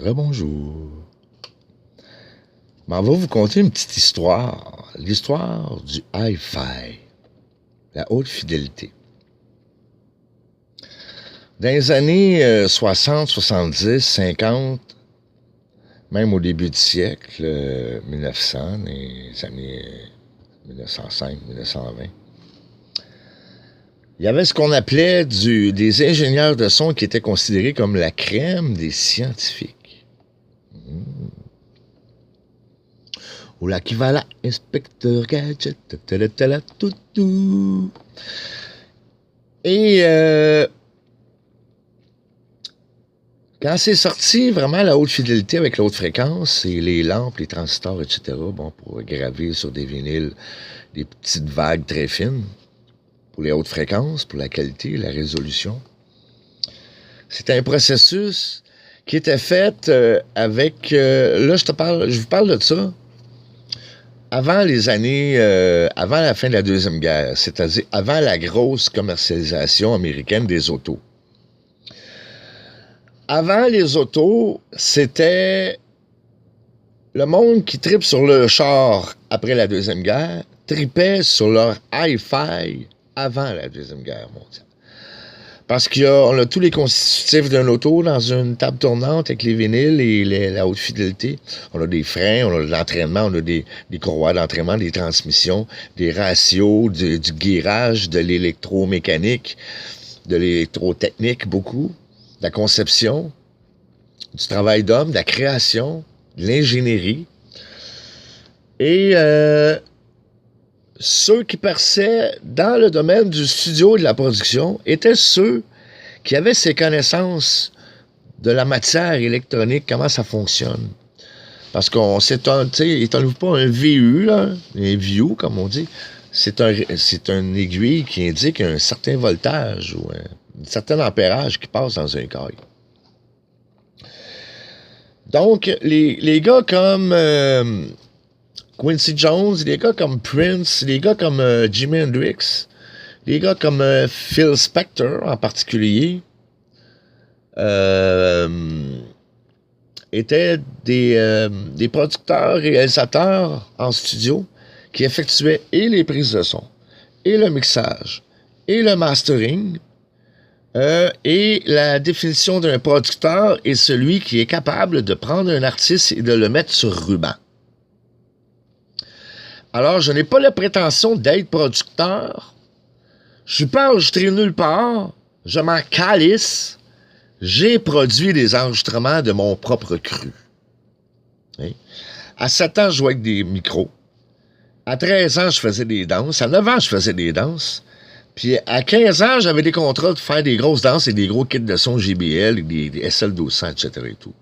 Rebonjour. On va vous conter une petite histoire. L'histoire du hi-fi. La haute fidélité. Dans les années 60, 70, 50, même au début du siècle, 1900, les années 1905, 1920, il y avait ce qu'on appelait des ingénieurs de son qui étaient considérés comme la crème des scientifiques. Ou l'équivalent inspecteur gadget, toutou. Et quand c'est sorti vraiment la haute fidélité avec la haute fréquence et les lampes, les transistors, etc., bon, pour graver sur des vinyles des petites vagues très fines, pour les hautes fréquences, pour la qualité, la résolution. C'était un processus qui était fait avec... là, je vous parle de ça avant les années... avant la fin de la Deuxième Guerre, c'est-à-dire avant la grosse commercialisation américaine des autos. Avant les autos, c'était le monde qui tripe sur le char après la Deuxième Guerre, tripait sur leur hi-fi avant la Deuxième Guerre mondiale. Parce qu'on a tous les constitutifs d'un auto dans une table tournante avec les vinyles et la haute fidélité. On a des freins, on a de l'entraînement, on a des courroies d'entraînement, des transmissions, des ratios, du guirage, de l'électromécanique, de l'électrotechnique, beaucoup, de la conception, du travail d'homme, de la création, de l'ingénierie. Et ceux qui perçaient dans le domaine du studio et de la production étaient ceux qui avaient ces connaissances de la matière électronique, comment ça fonctionne. Parce qu'on étonne-vous pas un VU, là, un VU, comme on dit, c'est un aiguille qui indique un certain voltage ou un certain ampérage qui passe dans un câble. Donc, les gars comme... Quincy Jones, les gars comme Prince, les gars comme Jimi Hendrix, les gars comme Phil Spector en particulier, étaient des producteurs, réalisateurs en studio qui effectuaient et les prises de son, et le mixage, et le mastering, et la définition d'un producteur est celui qui est capable de prendre un artiste et de le mettre sur ruban. Alors, je n'ai pas la prétention d'être producteur. Je ne suis pas enregistré nulle part. Je m'en calisse. J'ai produit des enregistrements de mon propre cru. Oui. À 7 ans, je jouais avec des micros. À 13 ans, je faisais des danses. À 9 ans, je faisais des danses. Puis à 15 ans, j'avais des contrats de faire des grosses danses et des gros kits de son JBL, des SL1200, etc. et tout.